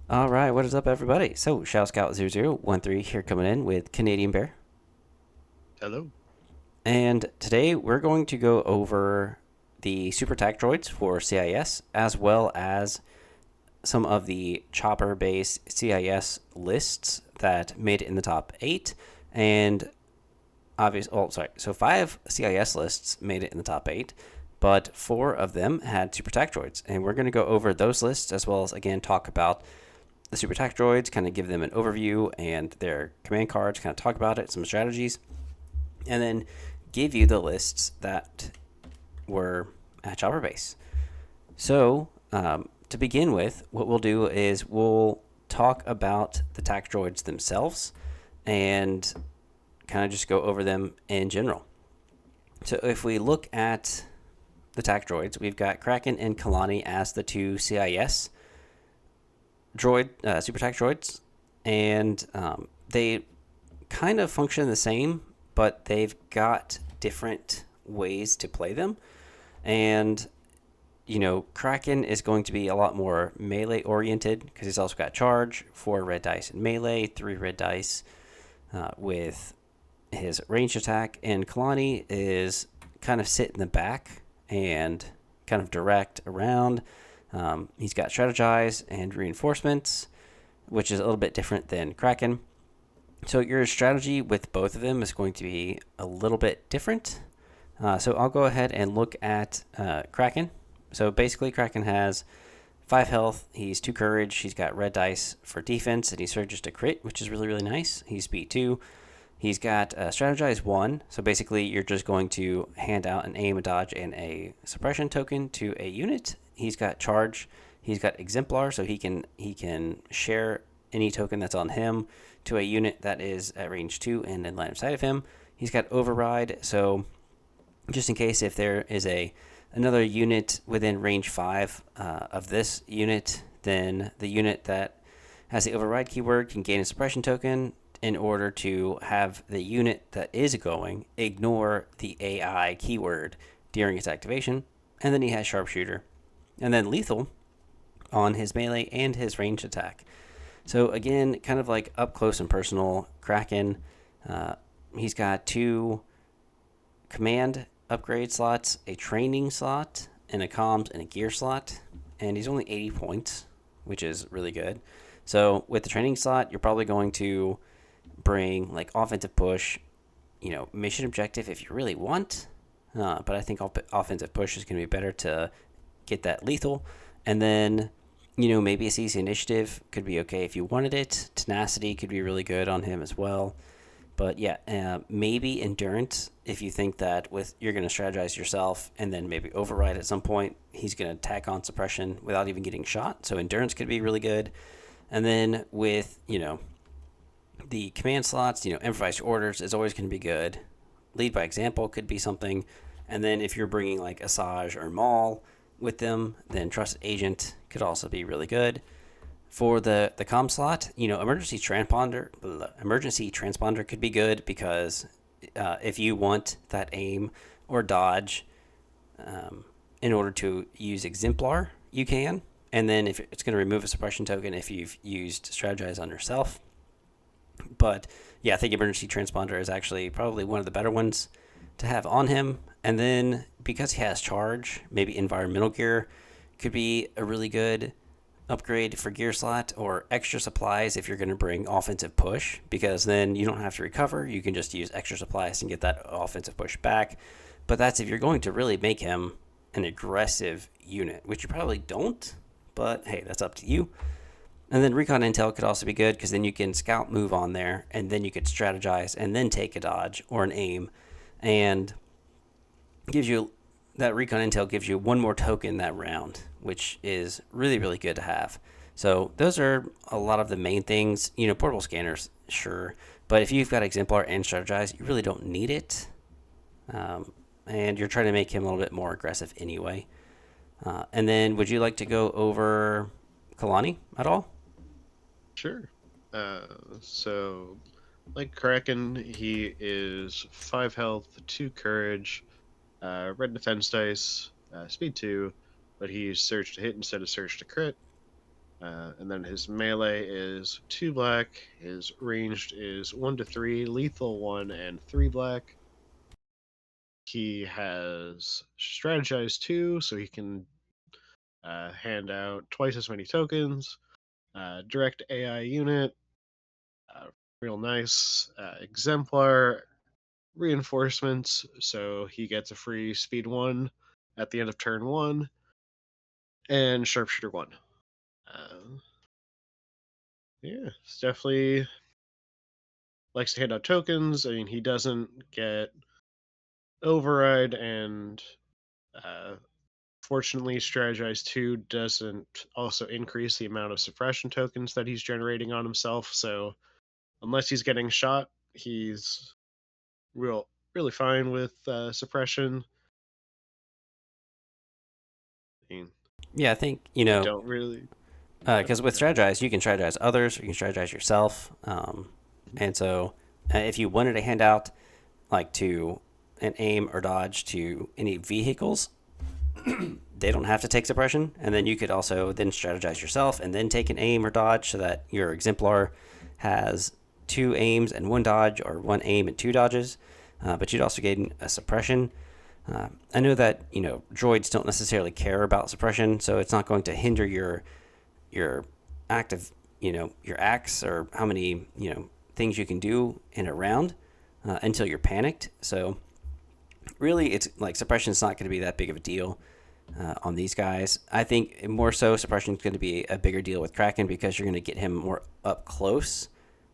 All right, what is up, everybody? So, Shao Scout 0013 here coming in with Canadian Bear. Hello. And today we're going to go over the Super Tac Droids for CIS, as well as some of the chopper based CIS lists that made it in the top 8. And so 5 CIS lists made it in the top 8, but 4 of them had Super Tac Droids. And we're going to go over those lists as well as, again, talk about the Super Tac Droids, kind of give them an overview and their command cards, kind of talk about it, some strategies, and then give you the lists that were at Chopper Base. So, to begin with, what we'll do is we'll talk about the Tac Droids themselves and kind of just go over them in general. So, if we look at the Tac Droids, we've got Kraken and Kalani as the two CIS Super Tac Droids, and they kind of function the same, but they've got different ways to play them. And Kraken is going to be a lot more melee oriented because he's also got charge, 4 red dice in melee, 3 red dice with his ranged attack, and Kalani is kind of sit in the back and kind of direct around. He's got strategize and reinforcements, which is a little bit different than Kraken. So your strategy with both of them is going to be a little bit different. So I'll go ahead and look at Kraken. So basically, Kraken has 5 health. He's 2 courage. He's got red dice for defense, and he surges to crit, which is really, really nice. He's speed 2. He's got strategize 1. So basically, you're just going to hand out an aim, a dodge, and a suppression token to a unit. He's got charge. He's got exemplar, so he can share any token that's on him to a unit that is at range 2 and in line of sight of him. He's got override, so just in case if there is another unit within range 5 of this unit, then the unit that has the override keyword can gain a suppression token in order to have the unit that is going ignore the AI keyword during its activation. And then he has sharpshooter. And then lethal on his melee and his ranged attack. So again, kind of like up close and personal, Kraken. He's got 2 command upgrade slots, a training slot, and a comms and a gear slot. And he's only 80 points, which is really good. So with the training slot, you're probably going to bring like offensive push, mission objective if you really want. But I think offensive push is going to be better to get that lethal. And then, maybe a CC initiative could be okay if you wanted it. Tenacity could be really good on him as well. But yeah, maybe endurance if you think that with you're going to strategize yourself and then maybe override at some point. He's going to tack on suppression without even getting shot. So endurance could be really good. And then with the command slots, improvise your orders is always going to be good. Lead by example could be something. And then if you're bringing like Asajj or Maul with them, then trusted agent could also be really good. For the comm slot, emergency transponder could be good because if you want that aim or dodge in order to use exemplar, you can. And then if it's going to remove a suppression token if you've used strategize on yourself. But yeah, I think emergency transponder is actually probably one of the better ones to have on him. And then because he has charge, maybe environmental gear could be a really good upgrade for gear slot, or extra supplies if you're going to bring offensive push, because then you don't have to recover. You can just use extra supplies and get that offensive push back. But that's if you're going to really make him an aggressive unit, which you probably don't. But hey, that's up to you. And then recon intel could also be good because then you can scout move on there, and then you could strategize and then take a dodge or an aim, and gives you that recon intel gives you one more token that round, which is really, really good to have. So those are a lot of the main things. Portable scanners, sure, but if you've got exemplar and strategize, you really don't need it. And you're trying to make him a little bit more aggressive anyway. And then, would you like to go over Kalani at all? Sure. Uh, so, like Kraken, he is 5 health, 2 courage, red defense dice, speed 2, but he's surge to hit instead of surge to crit. And then his melee is 2 black. His ranged is 1 to 3, lethal 1 and 3 black. He has strategized 2, so he can hand out twice as many tokens. Direct AI unit, uh, real nice. Exemplar reinforcements, so he gets a free speed 1 at the end of turn 1, and sharpshooter 1. Uh, yeah, it's definitely likes to hand out tokens. I mean, he doesn't get override, and uh, fortunately, strategize 2 doesn't also increase the amount of suppression tokens that he's generating on himself. So unless he's getting shot, he's really fine with suppression. I mean, Yeah, I think you don't really. Yeah, because with go ahead. strategize, you can strategize others, or you can strategize yourself. And so, if you wanted to hand out like to an aim or dodge to any vehicles, they don't have to take suppression. And then you could also then strategize yourself and then take an aim or dodge so that your exemplar has two aims and one dodge, or one aim and two dodges. But you'd also gain a suppression. I know that droids don't necessarily care about suppression, so it's not going to hinder your active, your acts, or how many things you can do in a round until you're panicked. So really, it's like suppression is not going to be that big of a deal on these guys. I think more so suppression is going to be a bigger deal with Kraken because you're going to get him more up close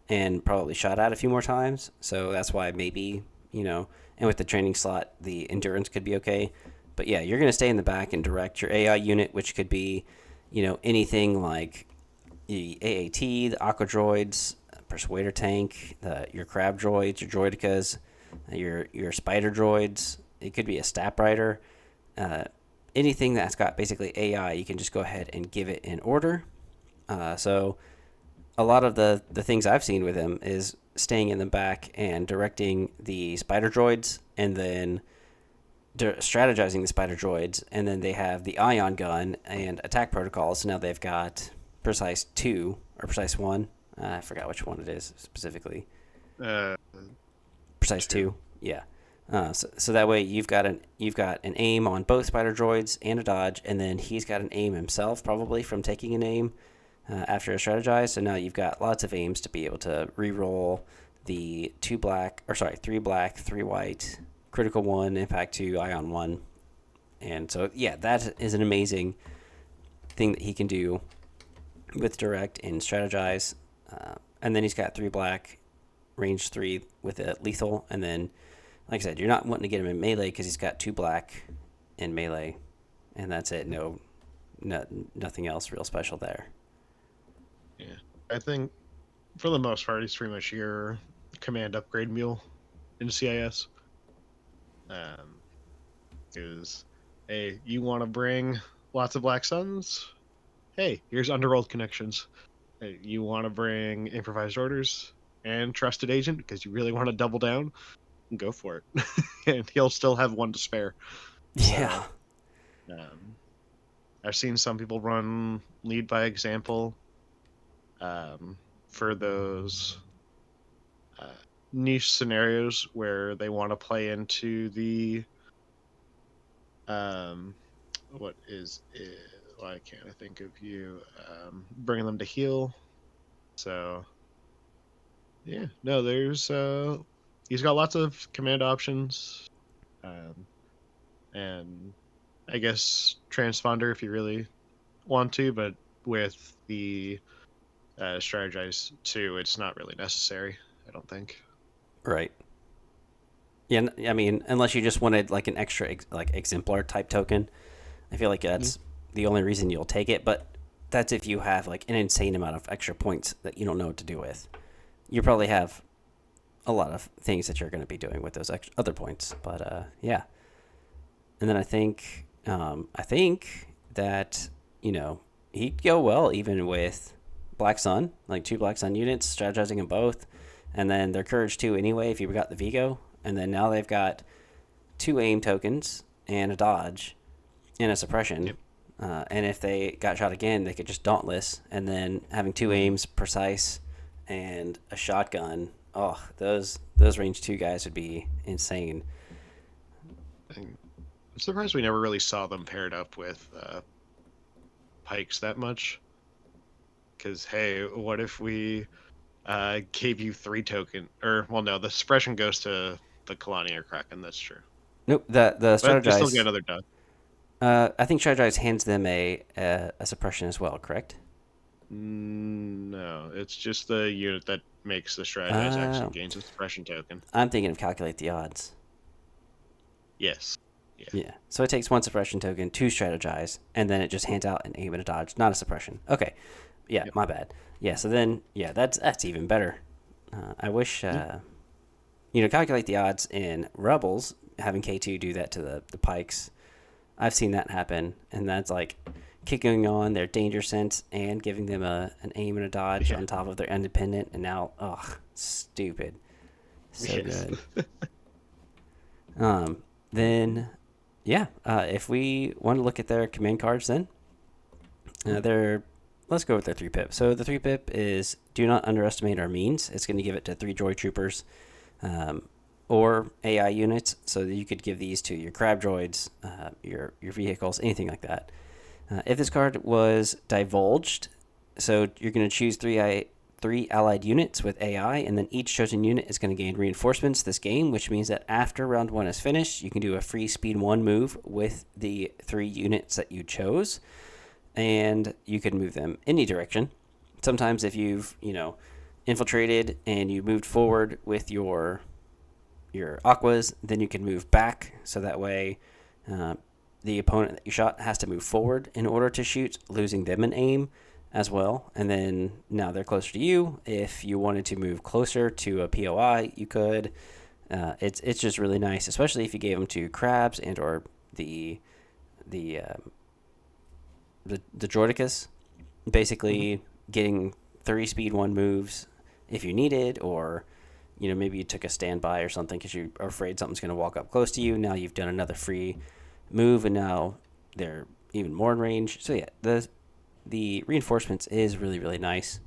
and probably shot at a few more times. So that's why maybe, and with the training slot, the endurance could be okay. But yeah, you're going to stay in the back and direct your AI unit, which could be, anything like the AAT, the Aqua Droids, Persuader Tank, your Crab Droids, your Droidicas, your Spider Droids. It could be a Stab Rider. Uh, Anything that's got basically AI, you can just go ahead and give it in order. So a lot of the things I've seen with him is staying in the back and directing the Spider Droids, and then strategizing the Spider Droids, and then they have the Ion Gun and attack protocols. So now they've got Precise 2 or Precise 1. I forgot which one it is specifically. Uh, Precise 2. 2. Yeah. So that way you've got an aim on both Spider Droids and a dodge, and then he's got an aim himself probably from taking an aim after a strategize. So now you've got lots of aims to be able to re-roll the 3 black, 3 white, critical 1, impact 2, ion 1. And so yeah, that is an amazing thing that he can do with direct and strategize. And then he's got 3 black, range 3 with a lethal, and then like I said, you're not wanting to get him in melee because he's got 2 black in melee, and that's it. Nothing else real special there. Yeah, I think for the most part, he's pretty much your command upgrade mule in CIS. Is hey, you want to bring lots of Black Suns? Hey, here's Underworld connections. Hey, you want to bring improvised orders and trusted agent because you really want to double down? Go for it, and he'll still have one to spare. Yeah. So um, I've seen some people run lead by example um, for those uh, niche scenarios where they want to play into the um, what is it? Why can't I think of you? Bringing them to heal. So yeah, no, there's he's got lots of command options, um, and I guess transponder if you really want to, but with the strategize too, it's not really necessary. I don't think. Right. Yeah, I mean, unless you just wanted like an extra like exemplar type token, I feel like Mm. that's the only reason you'll take it. But that's if you have like an insane amount of extra points that you don't know what to do with. You probably have a lot of things that you're going to be doing with those other points. But yeah, and then I think that he'd go well even with Black Sun, like 2 Black Sun units, strategizing them both, and then their Courage 2 anyway if you got the Vigo, and then now they've got 2 aim tokens and a dodge and a suppression. Yep. And if they got shot again, they could just dauntless, and then having two Mm. aims, precise, and a shotgun. Oh, those range two guys would be insane. I'm surprised we never really saw them paired up with pikes that much. Because hey, what if we gave you 3 token? Or well, no, the suppression goes to the Kalani or Kraken. That's true. Nope. The But you still get strategize. another dot. I think strategize hands them a suppression as well. Correct. No, it's just the unit that makes the strategize Uh, action gains a suppression token. I'm thinking of calculate the odds. Yes. Yeah. Yeah. So it takes one suppression token to strategize, and then it just hands out an aim and a dodge, not a suppression. Okay. Yeah, Yep. my bad. Yeah. So then, yeah, that's even better. I wish Yeah. calculate the odds in Rebels, having K2 do that to the pikes. I've seen that happen, and that's like kicking on their danger sense and giving them an aim and a dodge Yeah. on top of their independent, and now, ugh, stupid. So Yes. good. Then, yeah, if we want to look at their command cards, then they're let's go with their 3 pip. So the 3 pip is do not underestimate our means. It's going to give it to 3 droid troopers um, or AI units. So that you could give these to your crab droids, your vehicles, anything like that. If this card was divulged, so you're going to choose three allied units with AI, and then each chosen unit is going to gain reinforcements this game, which means that after round one is finished, you can do a free speed 1 move with the 3 units that you chose, and you can move them any direction. Sometimes if you've, infiltrated and you moved forward with your aquas, then you can move back, so that way uh, the opponent that you shot has to move forward in order to shoot, losing them an aim as well. And then now they're closer to you. If you wanted to move closer to a POI, you could. It's just really nice, especially if you gave them to crabs and or the the the Droidicus. Hmm. Basically, getting 30 speed 1 moves if you needed, or maybe you took a standby or something because you are afraid something's going to walk up close to you. Now you've done another free move, and now they're even more in range. So yeah, the reinforcements is really really nice.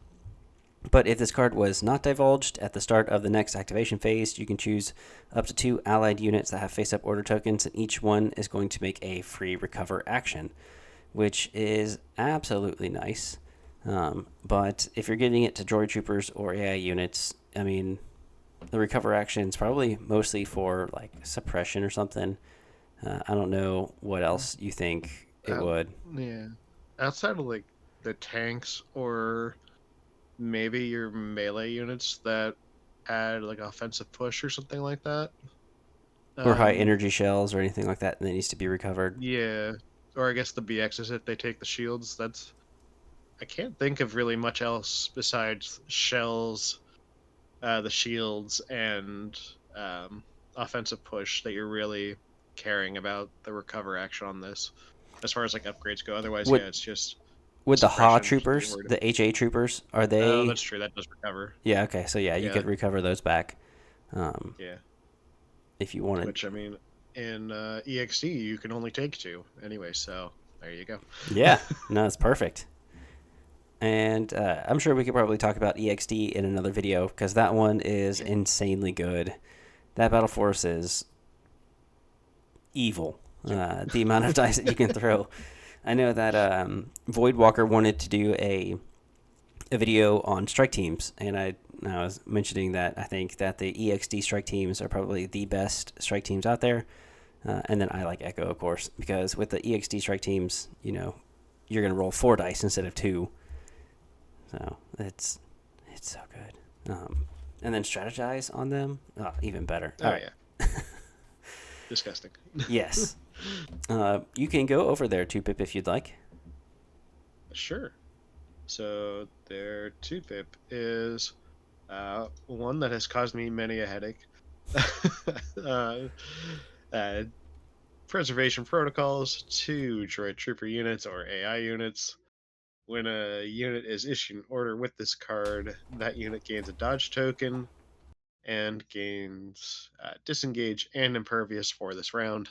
But if this card was not divulged at the start of the next activation phase, you can choose up to 2 allied units that have face-up order tokens, and each one is going to make a free recover action, which is absolutely nice. But if you're getting it to droid troopers or AI units, I mean, the recover action is probably mostly for like suppression or something. I don't know what else you think it Out, would. yeah. Outside of like the tanks or maybe your melee units that add like offensive push or something like that. Or high Um, energy shells or anything like that that needs to be recovered. yeah. Or I guess the BXs if they take the shields. That's I can't think of really much else besides shells, the shields, and um, offensive push that you're really caring about the recover action on this. As far as like upgrades go, otherwise, Would yeah, it's just would the Ha suppression that you're troopers, worried about. the HA troopers, are Oh, they? that's true. That does recover. Yeah. Okay. So yeah, you Yeah, could recover those back yeah. if you wanted. Which I mean, in EXD you can only take 2 anyway. So there you go. Yeah. No, it's perfect. And I'm sure we could probably talk about EXD in another video because that one is Yeah. insanely good. That battle force is evil. Yep. The amount of dice that you can throw. I know that Voidwalker wanted to do a video on strike teams, and I was mentioning that I think that the EXD strike teams are probably the best strike teams out there. And then I like Echo, of course, because with the EXD strike teams, you're going to roll 4 dice instead of 2. So it's so good. And then strategize on them, oh, even better. All Oh right. yeah. Disgusting. Yes. You can go over there, 2 pip, if you'd like. Sure. So their 2 pip is one that has caused me many a headache. uh, uh, Preservation protocols, 2 droid trooper units or AI units. When a unit is issued an order with this card, that unit gains a dodge token and gains disengage and impervious for this round.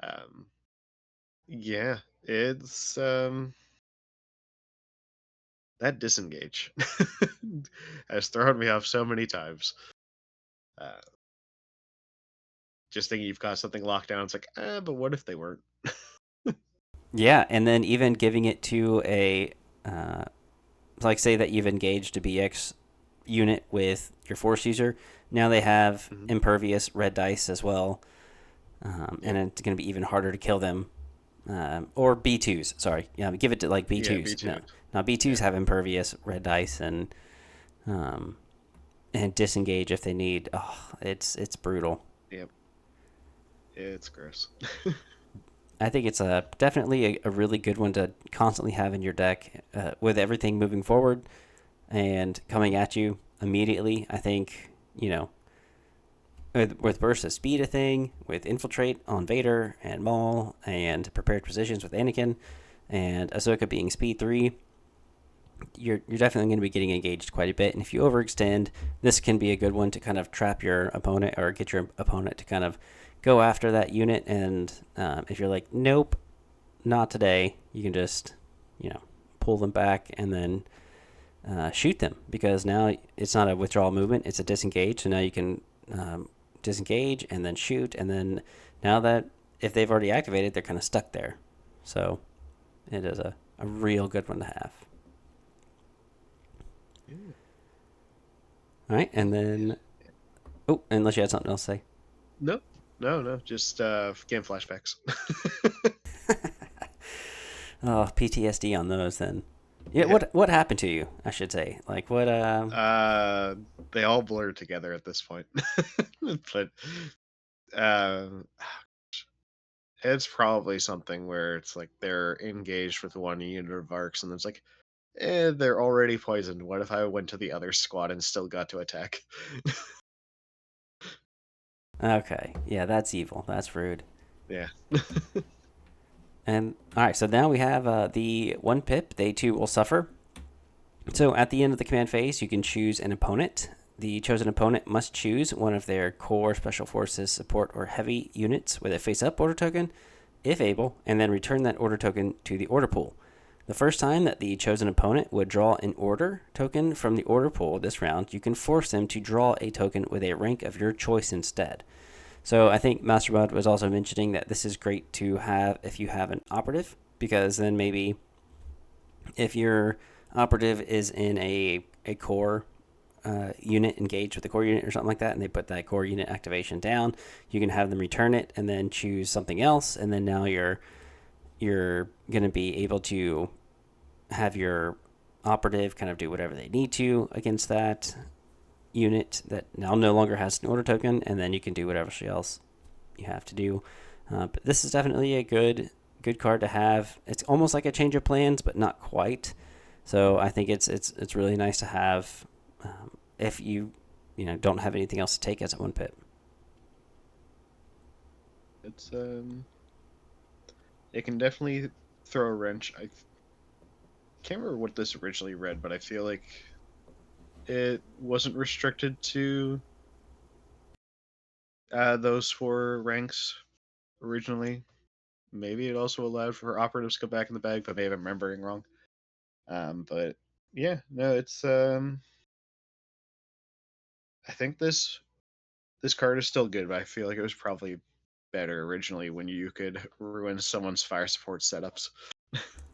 Um, yeah, It's that disengage has thrown me off so many times. Uh, just thinking you've got something locked down, it's like, but what if they weren't? Yeah, and then even giving it to uh, like say that you've engaged a BX unit with your force user. Now they have Hmm. impervious red dice as well, and Yep. it's going to be even harder to kill them. Or B2s, sorry. Yeah, give it to like Yeah, B2s. No, B2s. now Yeah. B2s have impervious red dice um, and disengage if they need. Oh, it's brutal. Yep. It's gross. I think it's definitely a really good one to constantly have in your deck with everything moving forward and coming at you immediately. I think with burst of speed a thing, with infiltrate on Vader and Maul, and prepared positions with Anakin, and Ahsoka being speed 3, you're definitely going to be getting engaged quite a bit. And if you overextend, this can be a good one to kind of trap your opponent or get your opponent to kind of go after that unit. And if you're like, nope, not today, you can just pull them back and then shoot them, because now it's not a withdrawal movement, it's a disengage. So now you can disengage and then shoot, and then now that if they've already activated, they're kind of stuck there. So it is a real good one to have. Yeah. All right, and then oh, unless you had something else to say. No, no. Just game flashbacks. Oh, PTSD on those then. Yeah, Yeah. what happened to you? I should say, like what. Uh, they all blur together at this point. But uh, it's probably something where it's like they're engaged with one unit of arcs, and it's like, they're already poisoned. What if I went to the other squad and still got to attack? Okay, yeah, that's evil. That's rude. Yeah. And all right, so now we have the one pip. They too will suffer. So at the end of the command phase, you can choose an opponent. The chosen opponent must choose one of their core special forces, support, or heavy units with a face-up order token, if able, and then return that order token to the order pool. The first time that the chosen opponent would draw an order token from the order pool this round, you can force them to draw a token with a rank of your choice instead. So I think Masterbot was also mentioning that this is great to have if you have an operative, because then maybe if your operative is in a core unit engaged with a core unit or something like that, and they put that core unit activation down, you can have them return it and then choose something else, and then now you're going to be able to have your operative kind of do whatever they need to against that unit that now no longer has an order token, and then you can do whatever else you have to do. But this is definitely a good card to have. It's almost like a change of plans, but not quite. So I think it's really nice to have if you don't have anything else to take as a one pip. It's it can definitely throw a wrench. I can't remember what this originally read, but I feel like it wasn't restricted to those four ranks originally. Maybe it also allowed for operatives to go back in the bag, but maybe I'm remembering wrong. But yeah, no, it's I think this card is still good, but I feel like it was probably better originally when you could ruin someone's fire support setups.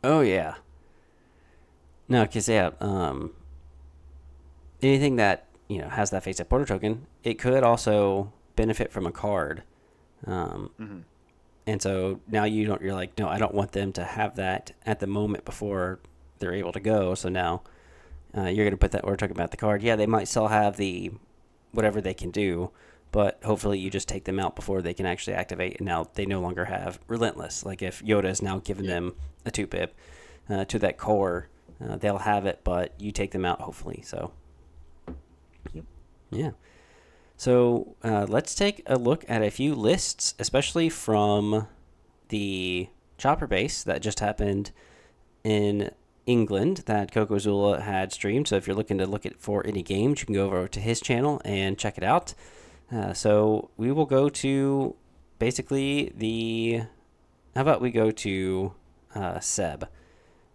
Oh yeah, no, because yeah, anything that has that face up order token, it could also benefit from a card. Um, Hmm. and so now you're like, no, I don't want them to have that at the moment before they're able to go. So now you're going to put that order token about the card. Yeah, they might still have the whatever they can do, but hopefully you just take them out before they can actually activate. And now they no longer have Relentless. Like if Yoda has now given Yep. them a 2 pip to that core, they'll have it, but you take them out hopefully. So, Yep. yeah. So let's take a look at a few lists, especially from the Chopper base that just happened in England that Coco Zula had streamed. So if you're looking to look at for any games, you can go over to his channel and check it out. So we will go to basically the. How about we go to Seb.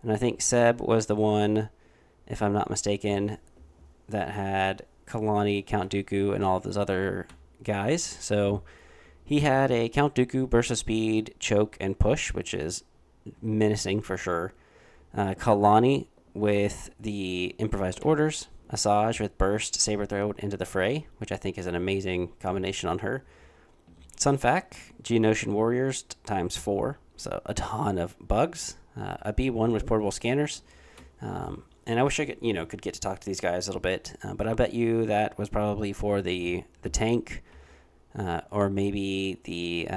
And I think Seb was the one, if I'm not mistaken, that had Kalani, Count Dooku, and all of those other guys. So he had a Count Dooku burst of speed, choke, and push, which is menacing for sure. Kalani with the improvised orders, Asajj with burst, saber throw into the fray, which I think is an amazing combination on her. Sunfac, Geonosian Warriors times 4, so a ton of bugs. A B1 with portable scanners. And I wish I could get to talk to these guys a little bit, but I bet you that was probably for the tank, or maybe the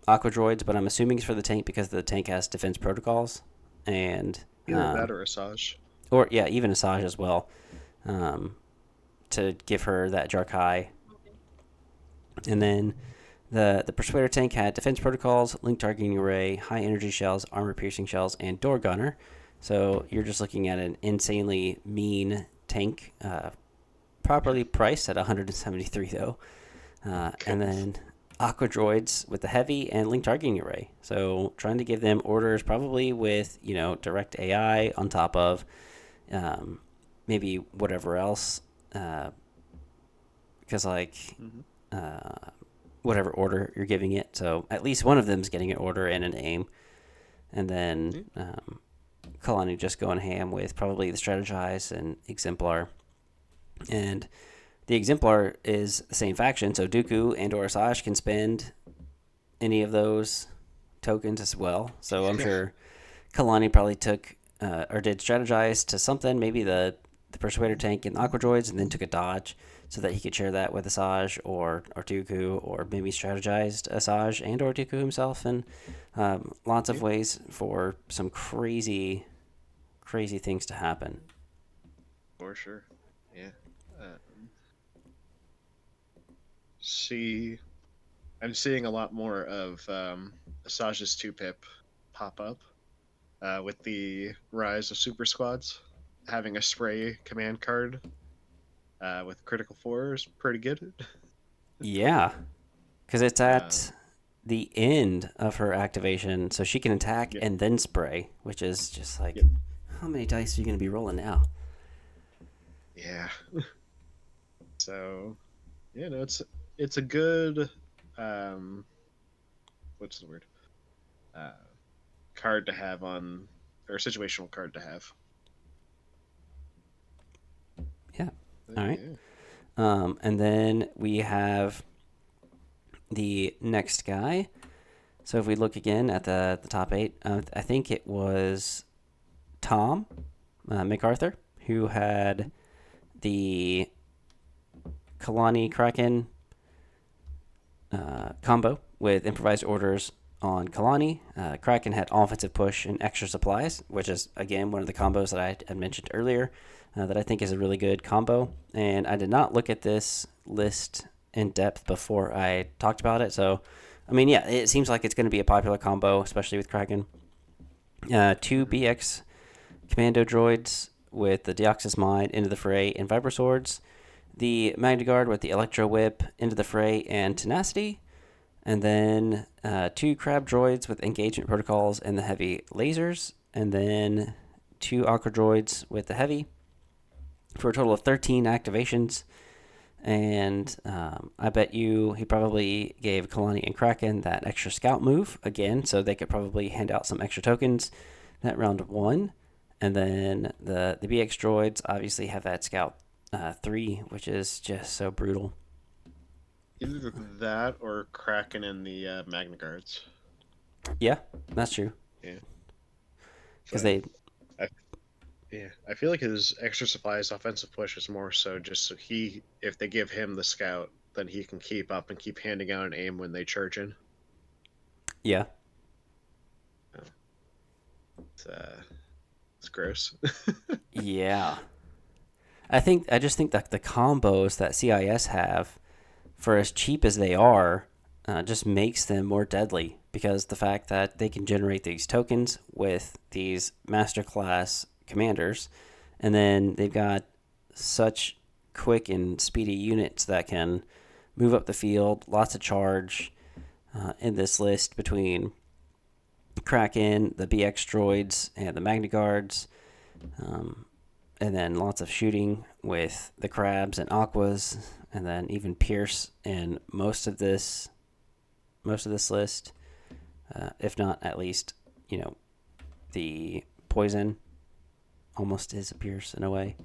Aqua Droids, but I'm assuming it's for the tank because the tank has defense protocols, and Either that or Asajj. or yeah, even Asajj as well, um, to give her that Jarkai. And then the Persuader tank had defense protocols, link targeting array, high energy shells, armor piercing shells, and door gunner. So you're just looking at an insanely mean tank, properly priced at 173 though. And then Aqua Droids with the heavy and link targeting array. So trying to give them orders probably with direct AI on top of maybe whatever else, because Mm-hmm. whatever order you're giving it. So at least one of them's getting an order and an aim, and then Yeah. Kalani just going ham with probably the strategize and exemplar. And the exemplar is the same faction, so Dooku and or Asajj can spend any of those tokens as well. So I'm Yeah. sure Kalani probably took or did strategize to something, maybe the Persuader tank and Aqua Droids, and then took a dodge so that he could share that with Asajj or Dooku, or maybe strategized Asajj and or Dooku himself, and lots of Yeah. ways for some crazy, crazy things to happen. For sure. Yeah. Um, see, I'm seeing a lot more of Asajj's 2-pip pop up with the rise of super squads. Having a spray command card with critical 4 is pretty good. Yeah, because it's Um, at the end of her activation, so she can attack yeah, and then spray, which is just like, yeah, how many dice are you going to be rolling now? yeah. So yeah, no, it's a good um, what's the word? Uh, card to have on, or situational card to have. Yeah. But All right. yeah. And then we have the next guy. So if we look again at the top 8, I think it was Tom MacArthur who had the Kalani Kraken combo with improvised orders on Kalani. Kraken had offensive push and extra supplies, which is, again, one of the combos that I had mentioned earlier that I think is a really good combo. And I did not look at this list in depth before I talked about it. So, I mean, yeah, it seems like it's going to be a popular combo, especially with Kraken. Two Mm-hmm. BX commando droids with the Deoxys Mine into the fray and Vibro Swords. The Magna Guard with the Electro Whip into the fray and Tenacity. And then two Crab Droids with engagement protocols and the heavy lasers. And then two Aqua Droids with the heavy for a total of 13 activations. And I bet you he probably gave Kalani and Kraken that extra scout move again, so they could probably hand out some extra tokens that round 1. And then the BX droids obviously have that scout 3, which is just so brutal. Either that or Kraken and the Magna Guards. Yeah, that's true. Yeah, Because but they, I yeah, I feel like his extra supplies offensive push is more so just so if they give him the scout, then he can keep up and keep handing out an aim when they charge in. yeah, Oh, it's, it's gross. yeah. I just think that the combos that CIS have, for as cheap as they are, just makes them more deadly because the fact that they can generate these tokens with these masterclass commanders, and then they've got such quick and speedy units that can move up the field, lots of charge in this list between Kraken, the BX droids, and the Magna Guards, um, and then lots of shooting with the crabs and aquas, and then even Pierce in most of this list, if not at least, you know, the poison almost is a Pierce in a way.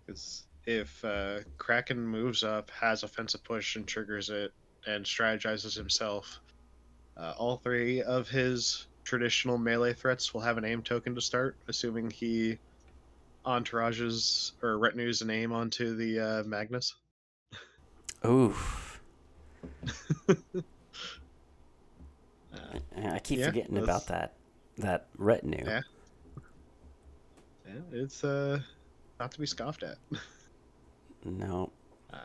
Because if Kraken moves up, has offensive push, and triggers it, and strategizes himself, all three of his traditional melee threats will have an aim token to start, assuming he entourages or retinues an aim onto the Magnus. Oof. uh, I keep yeah, forgetting about that's that retinue. yeah, yeah. It's not to be scoffed at. No, Uh,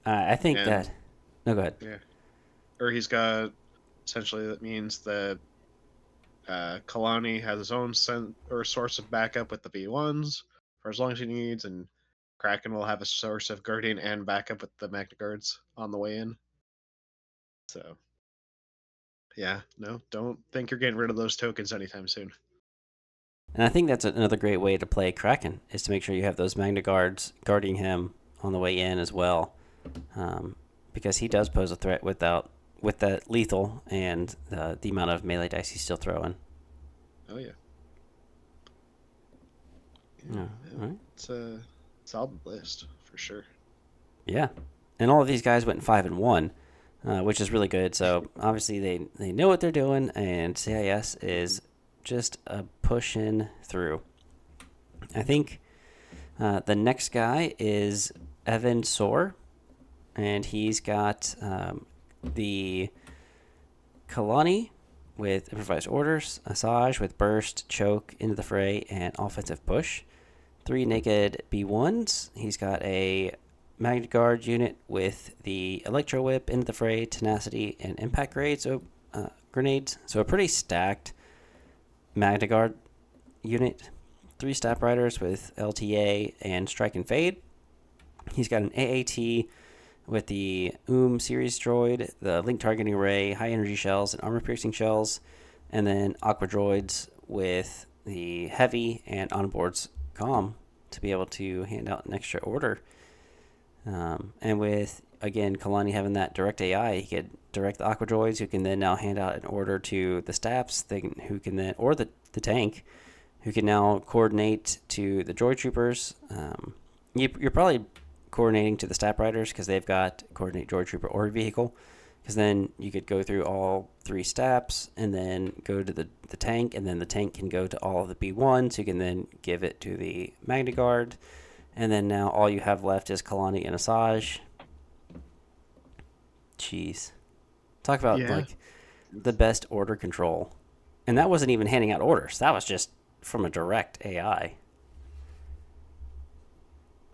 I think and that. No, go ahead. yeah, or he's got essentially that means that Kalani has his own or source of backup with the B1s for as long as he needs, and Kraken will have a source of guardian and backup with the Magna Guards on the way in. So yeah, no, don't think you're getting rid of those tokens anytime soon. And I think that's another great way to play Kraken is to make sure you have those Magna Guards guarding him on the way in as well, because he does pose a threat with that lethal and the amount of melee dice he's still throwing. Oh yeah, yeah, Yeah, yeah. all right. It's a solid list for sure. Yeah, and all of these guys went 5-1, which is really good. So obviously they know what they're doing, and CIS Hmm. is just pushing through. I think the next guy is Evan Soar, and he's got the Kalani with improvised orders, Asajj with burst, choke, into the fray, and offensive push. Three naked B1s. He's got a Magna Guard unit with the Electro Whip, into the fray, tenacity, and impact grenades. So a pretty stacked Magna Guard unit. Three Stap Riders with LTA and Strike and Fade. He's got an AAT with the series droid, the link targeting array, high energy shells, and armor piercing shells, and then aqua droids with the heavy and onboards comm to be able to hand out an extra order. And with again Kalani having that direct AI, he could direct the aqua droids who can then now hand out an order to the staffs, who can then or the tank who can now coordinate to the droid troopers. You're probably coordinating to the Stap Riders because they've got coordinate droid trooper or vehicle. Because then you could go through all three Staps and then go to the tank, and then the tank can go to all of the B1s, who can then give it to the Magna Guard. And then now all you have left is Kalani and Asajj. Jeez. Talk about Yeah, like the best order control. And that wasn't even handing out orders. That was just from a direct AI.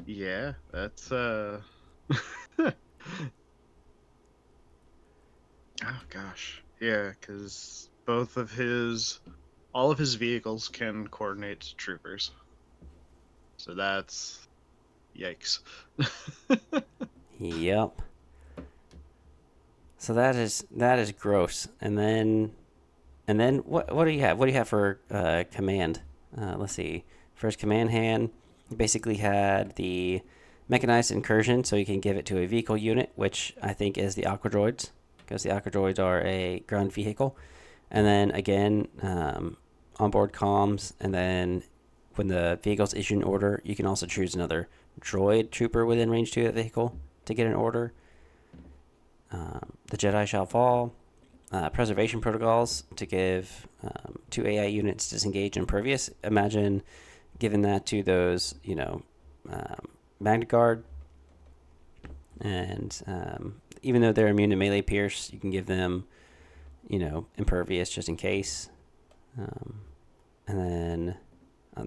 yeah, that's oh gosh, yeah, because all of his vehicles can coordinate to troopers, so that's yikes. Yep. So that is gross. And then what do you have? What do you have for command? Let's see. First command hand basically had the mechanized incursion, so you can give it to a vehicle unit, which I think is the aqua droids, because the aqua droids are a ground vehicle. And then again, onboard comms, and then when the vehicle's issued an order, you can also choose another droid trooper within range to that vehicle to get an order. The Jedi shall fall. Preservation protocols to give two AI units disengage impervious. Imagine giving that to those, Magna Guard, and even though they're immune to melee pierce, you can give them, impervious just in case. Um, and then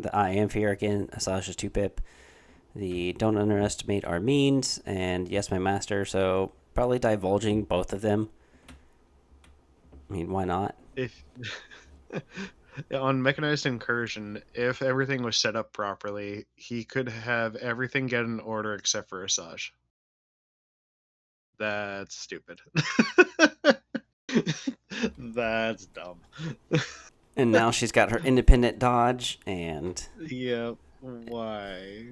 the I am fear again, Asajj's 2-pip. The don't underestimate our means, and yes, my master. So probably divulging both of them. I mean, why not? If on mechanized incursion, if everything was set up properly, he could have everything get in order except for Asajj. That's stupid. That's dumb. And now she's got her independent dodge, and Yep. Why?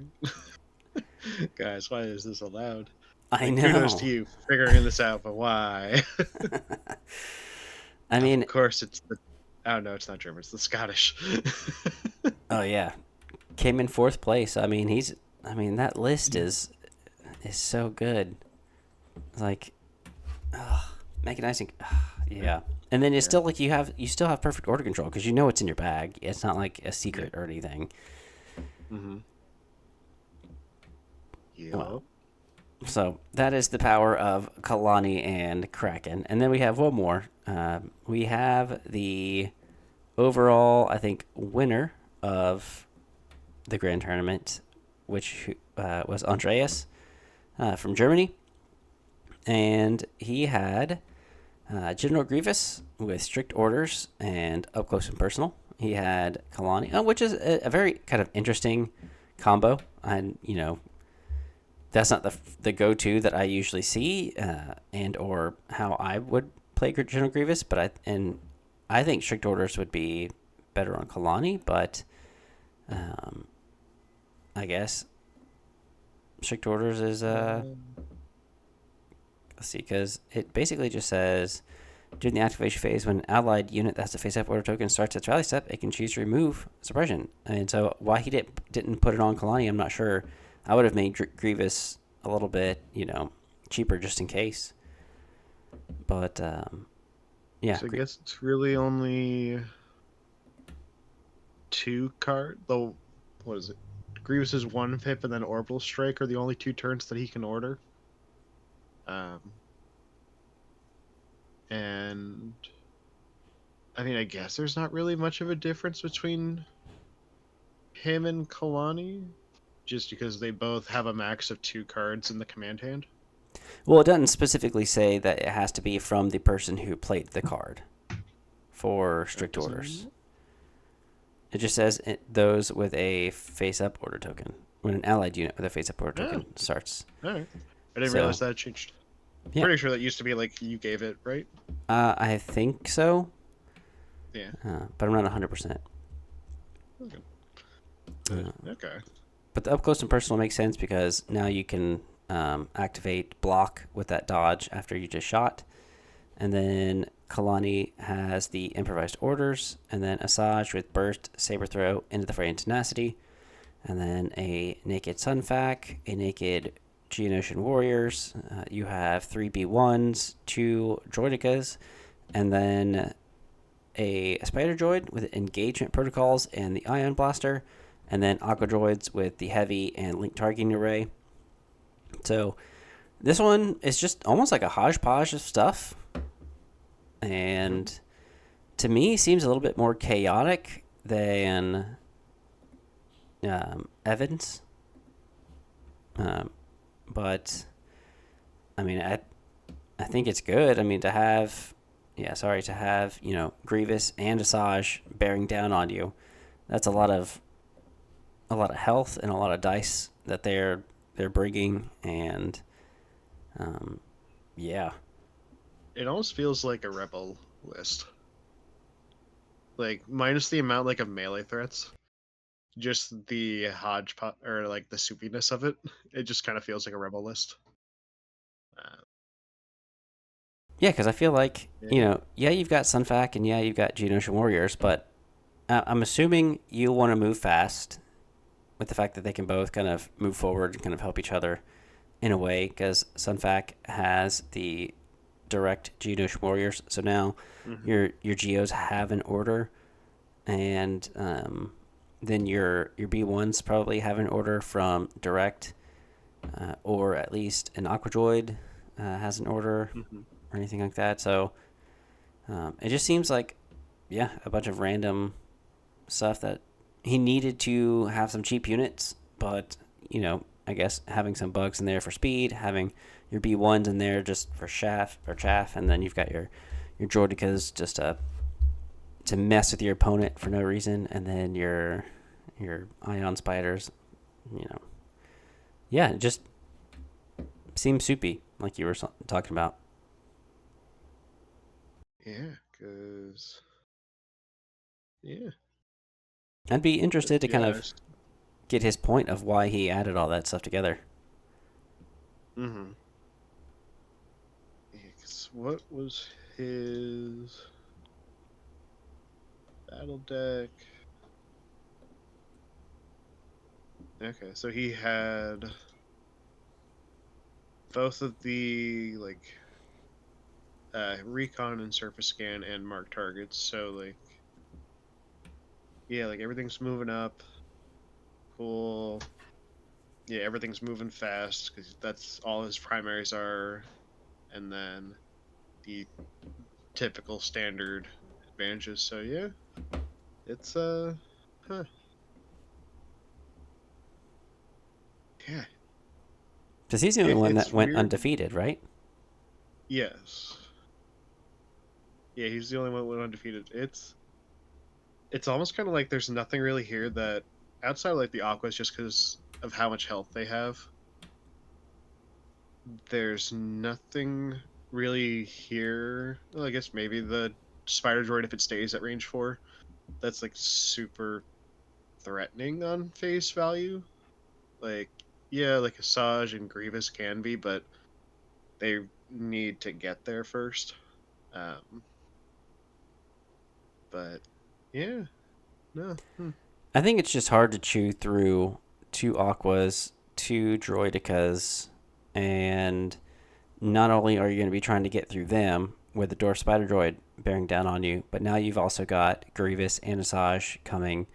Guys, why is this allowed? I Like, kudos to know. you for figuring this out, but why? I Of mean, course, it's the. Oh, no, it's not German. It's the Scottish. oh yeah, came in fourth place. I mean, he's. I mean, that list is so good. Like, mechanizing. Yeah. And then it's Yeah. still like you still have perfect order control because you know it's in your bag. It's not like a Yeah. secret or anything. Mm-hmm. Well, Yep. so that is the power of Kalani and Kraken. And then we have one more. We have the overall, I think, winner of the grand tournament, which was Andreas from Germany. And he had General Grievous with strict orders and up close and personal. He had Kalani, which is a very kind of interesting combo. And, that's not the go to that I usually see, and or how I would play General Grievous. I think strict orders would be better on Kalani, but um, I guess strict orders is let's see, because it basically just says during the activation phase, when an allied unit that has a face-up order token starts its rally step, it can choose to remove suppression. And so why he didn't put it on Kalani, I'm not sure. I would have made Grievous a little bit, cheaper just in case. But yeah, So I guess it's really only two card. Though, what is it? Grievous's one pip and then Orbital Strike are the only two turns that he can order. Um, and I mean, I guess there's not really much of a difference between him and Kalani, just because they both have a max of two cards in the command hand. well, it doesn't specifically say that it has to be from the person who played the card for It strict orders. doesn't. It just says those with a face-up order token when an allied unit with a face-up order Oh, token starts. all right. I didn't So realize that changed. yeah, Pretty sure that used to be like you gave it, right? I think so, Yeah. but I'm not 100%. Okay. Uh, Okay. But the up close and personal makes sense because now you can activate block with that dodge after you just shot. And then Kalani has the improvised orders, and then Asajj with burst, saber throw, into the fray, and tenacity. And then a naked Sunfac, a naked Geonosian Warriors. You have three B1s, two Droidicas, and then a Spider Droid with engagement protocols and the Ion Blaster, and then Aqua Droids with the heavy and link targeting array. So this one is just almost like a hodgepodge of stuff, and to me seems a little bit more chaotic than Evans. Um, but I mean, I think it's good. I mean, to have Grievous and Asajj bearing down on you. That's a lot of health and a lot of dice that they're bringing, and yeah, It almost feels like a rebel list. Like minus the amount like of melee threats, just the hodgepodge or like the soupiness of it. It just kind of feels like a rebel list. Uh, yeah, because I feel like yeah. yeah, you've got Sunfac and yeah, you've got Geonosian Warriors, but I'm assuming you want to move fast with the fact that they can both kind of move forward and kind of help each other in a way, because Sunfac has the direct Geonosian Warriors, so now Mm-hmm. your Geos have an order, and then your B1s probably have an order from direct, or at least an Aqua Droid has an order Mm-hmm. or anything like that. So it just seems like, yeah, a bunch of random stuff that he needed to have some cheap units, but I guess having some bugs in there for speed, having your B1s in there just for chaff, and then you've got your Droidicas just to mess with your opponent for no reason, and then your Ion Spiders, you know, yeah, it just seems soupy like you were talking about. Yeah. Because yeah, I'd be let's interested to be kind of honest. get his point of why he added all that stuff together. Mm-hmm. Yeah, 'cause what was his battle deck? Okay, so he had both of the recon and surface scan and mark targets. So yeah, like everything's moving up. Cool. Yeah, everything's moving fast because that's all his primaries are, and then the typical standard advantages. So yeah, it's huh, yeah, Because he's the only one that it's went weird. undefeated, right? Yes, yeah, he's the only one with undefeated. It's almost kind of like there's nothing really here that outside of, like the Aquas, just because of how much health they have. There's nothing really here. Well, I guess maybe the Spider Droid if it stays at range 4. That's like super threatening on face value. Like, yeah, like Asajj and Grievous can be, but they need to get there first. Um, but yeah, no. I think it's just hard to chew through two Aquas, two Droidicas, and not only are you going to be trying to get through them with the Dwarf Spider Droid bearing down on you, but now you've also got Grievous and Asajj coming.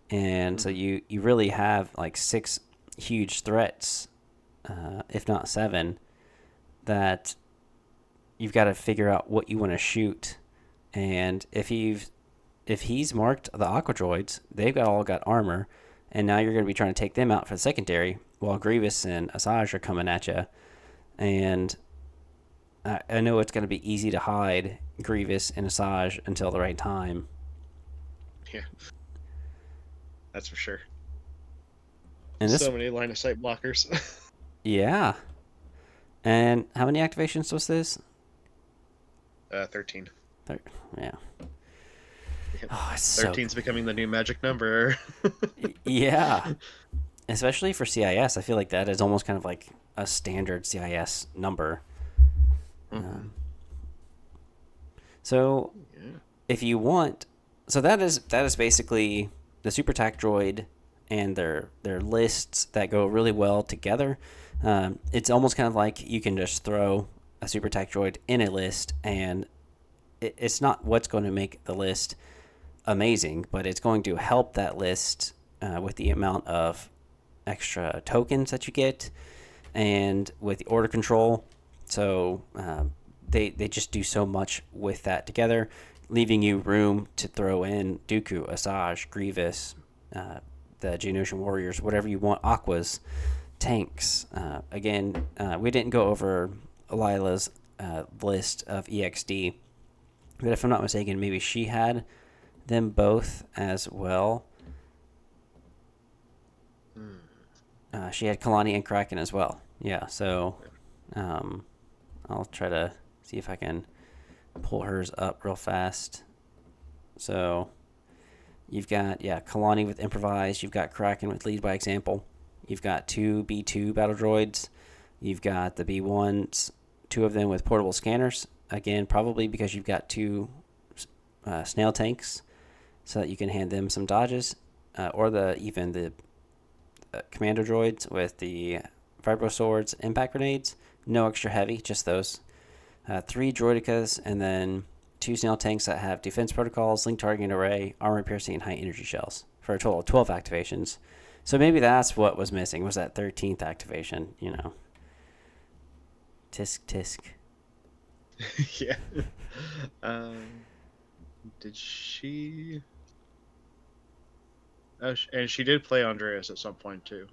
And so Mm-hmm. you really have like six huge threats, if not seven, that you've got to figure out what you want to shoot. And if he's marked the Aqua Droids, they've all got armor, and now you're going to be trying to take them out for the secondary, while Grievous and Asajj are coming at you. And I know it's going to be easy to hide Grievous and Asajj until the right time. Yeah, that's for sure. And this, So many line of sight blockers. yeah. And how many activations was this? 13. There, yeah. Yep. Oh, it's so 13's becoming the new magic number. yeah. Especially for CIS, I feel like that is almost kind of like a standard CIS number. Mm-hmm. Um, so Yeah. if you want, so that is basically the Super Tac Droid and their lists that go really well together. It's almost kind of like you can just throw a Super Tac Droid in a list, and it's not what's going to make the list amazing, but it's going to help that list with the amount of extra tokens that you get and with the order control. So they just do so much with that together, leaving you room to throw in Dooku, Asajj, Grievous, the Geonosian Warriors, whatever you want, Aquas, tanks. Again, we didn't go over Lila's list of EXD, but if I'm not mistaken, maybe she had them both as well. Mm. She had Kalani and Kraken as well. Yeah, so um, I'll try to see if I can pull hers up real fast. So you've got, yeah, Kalani with Improvise. You've got Kraken with Lead by Example. You've got two B2 battle droids. You've got the B1s, two of them with portable scanners. Again, probably because you've got two snail tanks so that you can hand them some dodges. Or even the commando droids with the vibro swords, impact grenades. No extra heavy, just those. Three droidicas, and then two snail tanks that have defense protocols, link targeting array, armor piercing, and high energy shells for a total of 12 activations. So maybe that's what was missing, was that 13th activation, Tisk tisk. Yeah. Um, did she? Oh, and she did play Andreas at some point too.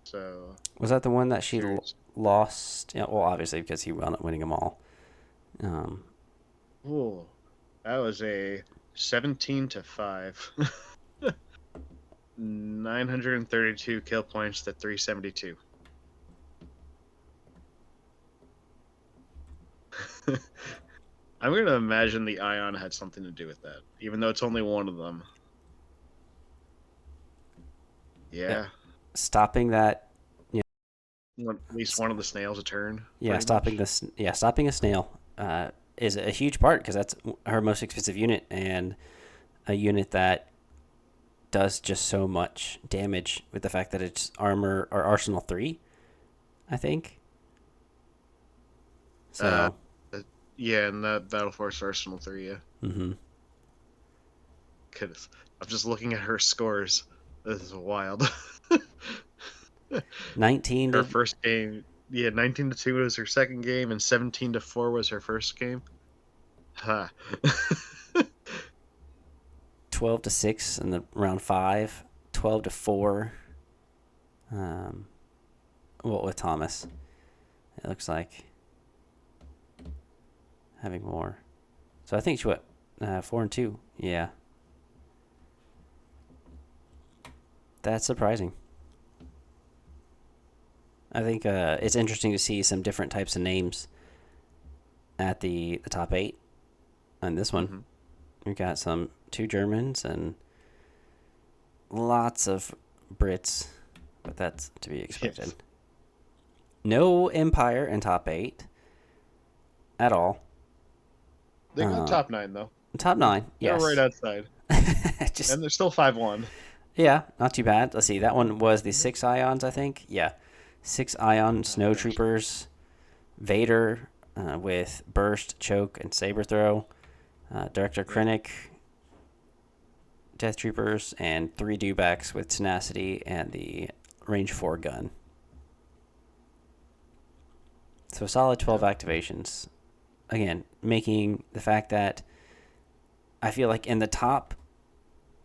So Was that the one that she curious. lost? Yeah, well, obviously because he wound up winning them all. Um, Oh, that was a 17-5. 932 kill points to 372. I'm gonna imagine the ion had something to do with that, even though it's only one of them. Yeah, Yeah, stopping that. at least one of the snails a turn, Yeah, pretty much. stopping a snail is a huge part because that's her most expensive unit and a unit that does just so much damage with the fact that it's armor or arsenal 3, I think. Uh, So, yeah, and that Battle Force Arsenal 3. Yeah, mm-hmm. goodness, I'm just looking at her scores. This is wild. 19 Her to first game, yeah, 19-2 was her second game, and 17-4 was her first game. Ha. 12 to 6 in the round 5, 12 to 4. Um, well, with Thomas, it looks like having more. So I think she what 4 and 2. Yeah, that's surprising. I think it's interesting to see some different types of names at the top 8 on this one. hmm We've got some 2 Germans and lots of Brits, but that's to be expected. Yes, No Empire in top 8 at all. they got Uh, top 9 though. top They're 9, they're right yes. outside, Just and they're still 5-1. yeah, not too bad. Let's see. That one was the 6 Ions, I think. Yeah, 6 Ion Oh Snow gosh, Troopers, Vader with Burst, Choke, and Saber Throw. Director yeah. Krennic, Death Troopers, and 3 dewbacks with Tenacity and the Range 4 gun. So solid 12 Yep. activations. Again, making the fact that I feel like in the top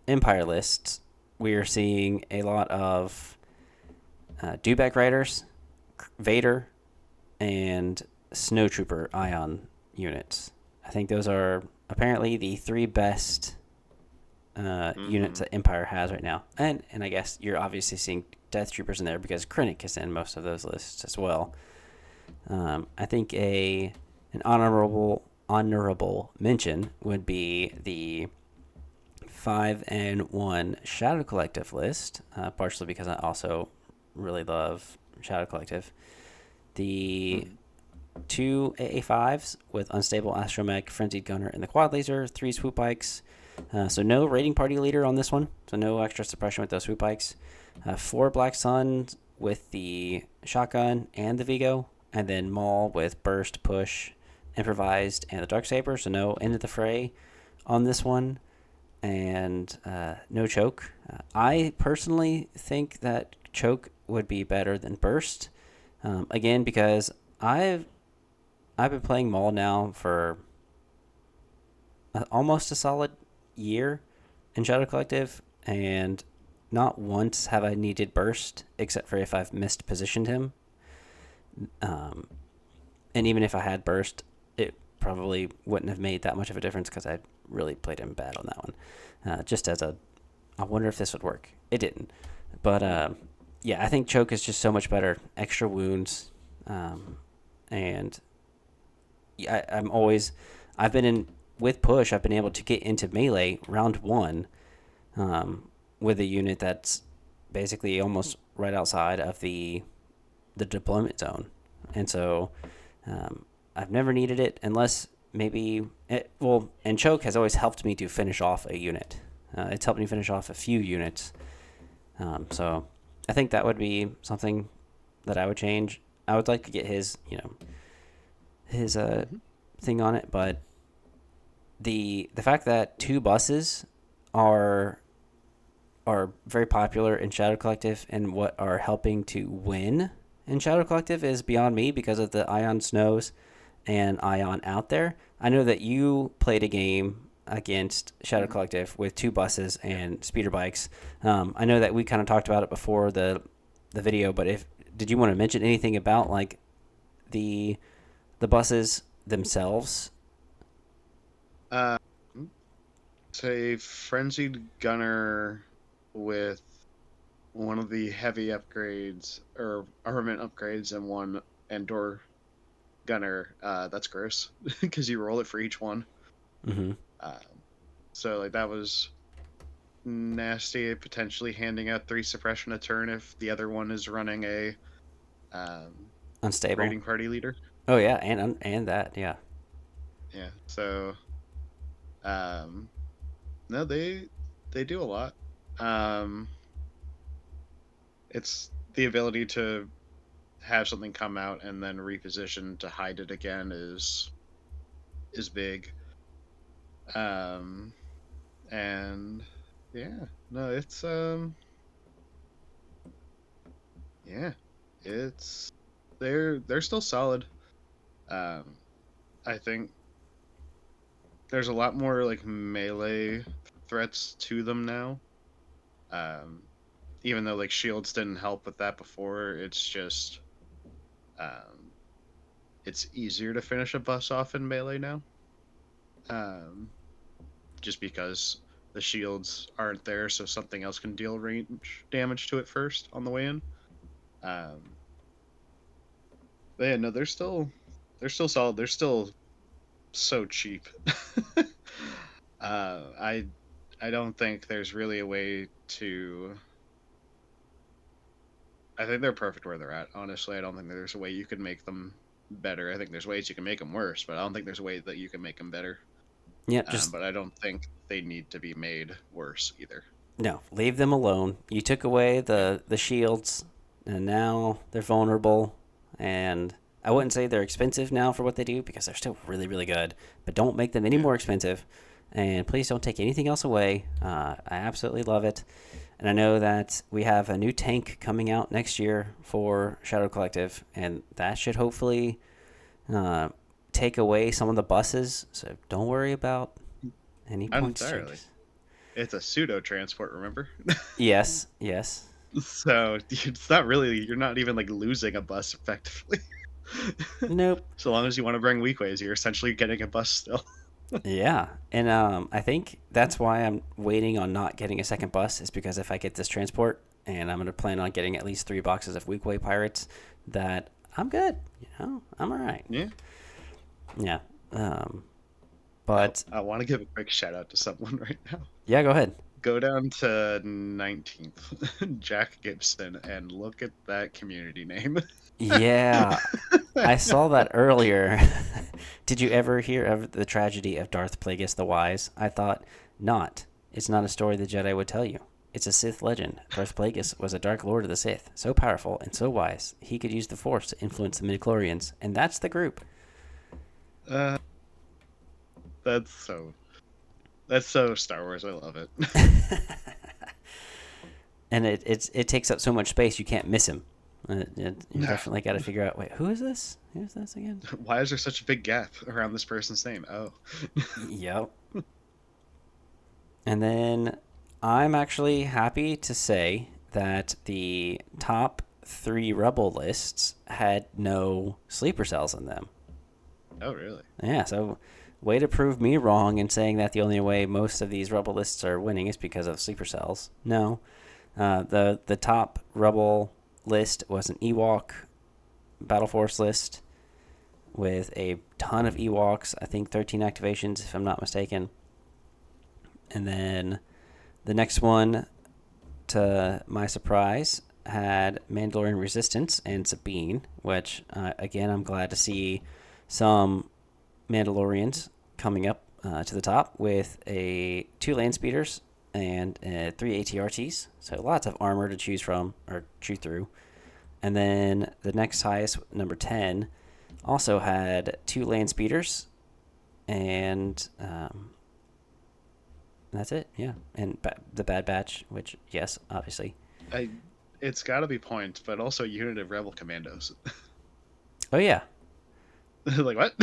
Empire lists, we are seeing a lot of dewback riders, Vader, and Snowtrooper Ion units. I think those are apparently the 3 best units hmm that Empire has right now. And I guess you're obviously seeing Death Troopers in there because Krennic is in most of those lists as well. I think an honorable mention would be the 5-1 Shadow Collective list, partially because I also really love Shadow Collective. The hmm 2 AA5s with Unstable Astromech, Frenzied Gunner, and the Quad Laser, 3 Swoop Bikes. So no raiding party leader on this one, so no extra suppression with those Swoop Bikes. 4 Black Suns with the Shotgun and the Vigo, and then Maul with Burst, Push, Improvised, and the Dark Saber, so no end of the fray on this one. And no choke. I personally think that choke would be better than burst. Again, because I've been playing Maul now for almost a solid year in Shadow Collective, and not once have I needed burst, except for if I've mispositioned him. Um, and even if I had burst, it probably wouldn't have made that much of a difference because I really played him bad on that one. Just as a, I wonder if this would work. It didn't, but yeah, I think choke is just so much better. Extra wounds, and I'm always, I've been in with push. I've been able to get into melee round 1 with a unit that's basically almost right outside of the deployment zone, and so um, I've never needed it unless maybe well, and choke has always helped me to finish off a unit. It's helped me finish off a few units, so I think that would be something that I would change. I would like to get his his hmm thing on it, but the fact that 2 buses are very popular in Shadow Collective and what are helping to win in Shadow Collective is beyond me because of the Ion Snows and Ion out there. I know that you played a game against Shadow hmm Collective with 2 buses Yeah. and speeder bikes. I know that we kind of talked about it before the video, but if did you want to mention anything about like the the buses themselves? Uh, it's a frenzied gunner with one of the heavy upgrades or armament upgrades and one Endor. gunner, that's gross because you roll it for each one. Mm-hmm. Um, so like that was nasty. Potentially handing out three suppression a turn if the other one is running a um, Unstable. raiding party leader. Oh yeah, and that, yeah. Yeah. So um, no, they do a lot. Um, it's the ability to have something come out and then reposition to hide it again is big. Um, and yeah, no, it's yeah, it's they're still solid. Um, I think there's a lot more like melee threats to them now. Um, even though like shields didn't help with that before, um, it's easier to finish a bus off in melee now. Um, just because the shields aren't there, so something else can deal range damage to it first on the way in. Um, but yeah, no, they're still solid. They're still so cheap. I don't think there's really a way to. I think they're perfect where they're at. Honestly, I don't think there's a way you can make them better. I think there's ways you can make them worse, but I don't think there's a way that you can make them better. Yep, just But I don't think they need to be made worse either. no, leave them alone. You took away the shields, and now they're vulnerable. And I wouldn't say they're expensive now for what they do because they're still really really good. But don't make them any Yeah. more expensive, and please don't take anything else away. I absolutely love it, and I know that we have a new tank coming out next year for Shadow Collective, and that should hopefully uh, take away some of the buses. So don't worry about any Not points entirely. changes. It's a pseudo transport, remember? Yes, yes. So it's not really. You're not even like losing a bus effectively. Nope. So long as you want to bring weakways, you're essentially getting a bus still. Yeah, and I think that's why I'm waiting on not getting a second bus is because if I get this transport and I'm gonna plan on getting at least 3 boxes of Weekway Pirates, that I'm good. I'm all right. Yeah. Yeah. Um, I, but I want to give a quick shout out to someone right now. yeah, go ahead. Go down to 19th, Jack Gibson, and look at that community name. Yeah, I saw that earlier. Did you ever hear of the tragedy of Darth Plagueis the Wise? I thought not. It's not a story the Jedi would tell you. It's a Sith legend. Darth Plagueis was a Dark Lord of the Sith, so powerful and so wise, he could use the Force to influence the midichlorians, and that's the group. uh, that's so that's so Star Wars. I love it. And it takes up so much space, you can't miss him. You Nah. definitely got to figure out, wait, who is this? Who's this again? Why is there such a big gap around this person's name? Oh, Yep. And then I'm actually happy to say that the top 3 Rebel lists had no sleeper cells in them. oh, really? Yeah, so way to prove me wrong in saying that the only way most of these Rebel lists are winning is because of sleeper cells. No, the top Rebel list was an Ewok Battle Force list with a ton of Ewoks. I think 13 activations, if I'm not mistaken. And then the next one, to my surprise, had Mandalorian Resistance and Sabine, which, again, I'm glad to see some Mandalorians coming up to the top with 2 land speeders and 3 ATRTs. So lots of armor to choose from or chew through. And then the next highest, number 10, also had 2 land speeders and that's it. Yeah, and the Bad Batch, which yes, obviously. I. It's got to be point, but also a unit of Rebel Commandos. Oh yeah, Like what?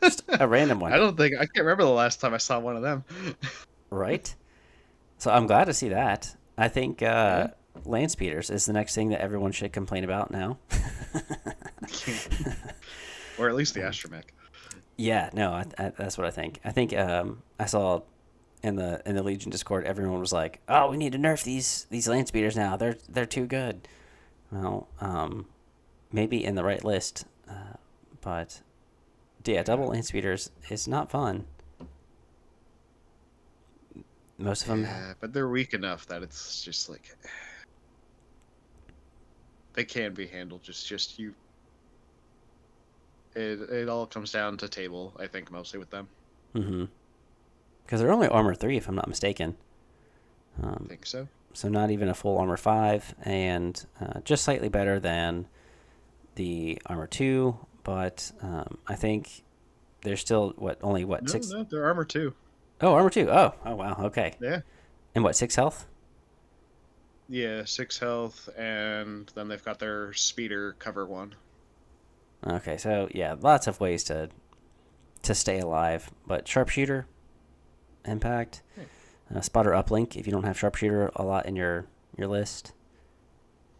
just a random one, I can't remember the last time I saw one of them. right? So I'm glad to see that. I think Yeah. land speeders is the next thing that everyone should complain about now. Or at least the astromech. Yeah, no, that's what I think. I think I saw in the Legion Discord, everyone was like, "Oh, we need to nerf these land speeders now. They're too good." Well, maybe in the right list, but Yeah, double Yeah, land speeders is not fun. Most of them, yeah, but they're weak enough that it's just like they can be handled. Just you. It all comes down to table, I think, mostly with them. mm-hmm, because they're only armor 3 if I'm not mistaken. I Um, think so. so not even a full armor 5, and just slightly better than the armor 2. But I think they're still only what No, 6? no, they're armor too. Oh, armor 2. Oh wow. Okay. Yeah, And what, 6 health? yeah, 6 health, and then they've got their speeder cover one. Okay, so yeah, lots of ways to stay alive. But sharpshooter, impact, Yeah. spotter uplink if you don't have sharpshooter a lot in your list.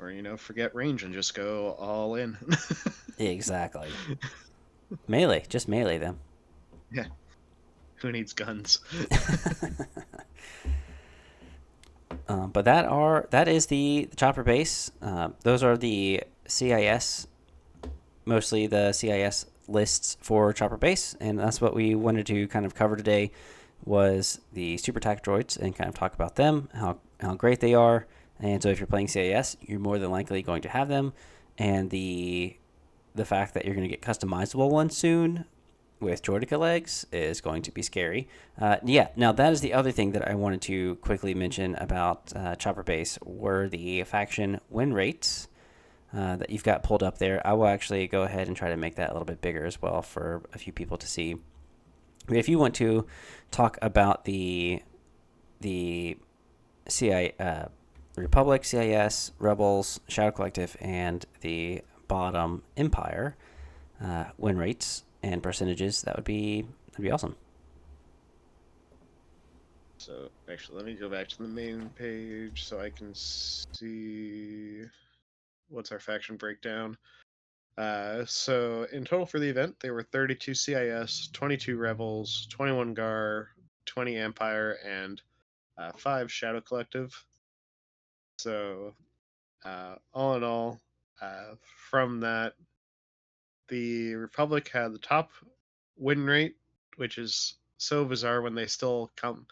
Or forget range and just go all in. Exactly. Melee, just melee them. Yeah, who needs guns? But that is the chopper base. Those are the CIS, mostly the CIS lists for chopper base, and that's what we wanted to kind of cover today. Was the super tac droids and kind of talk about them, how great they are, and so if you're playing CIS, you're more than likely going to have them, and the fact that you're going to get customizable ones soon with Droidica legs is going to be scary. Yeah, now that is the other thing that I wanted to quickly mention about Chopper Base were the faction win rates that you've got pulled up there. I will actually go ahead and try to make that a little bit bigger as well for a few people to see. If you want to talk about the CI Republic, CIS, Rebels, Shadow Collective, and the bottom Empire win rates and percentages, that'd be awesome. So actually, let me go back to the main page so I can see what's our faction breakdown. So in total for the event, there were 32 CIS, 22 Rebels, 21 Gar, 20 Empire, and 5 Shadow Collective. So all in all, from that, the Republic had the top win rate, which is so bizarre when they still come.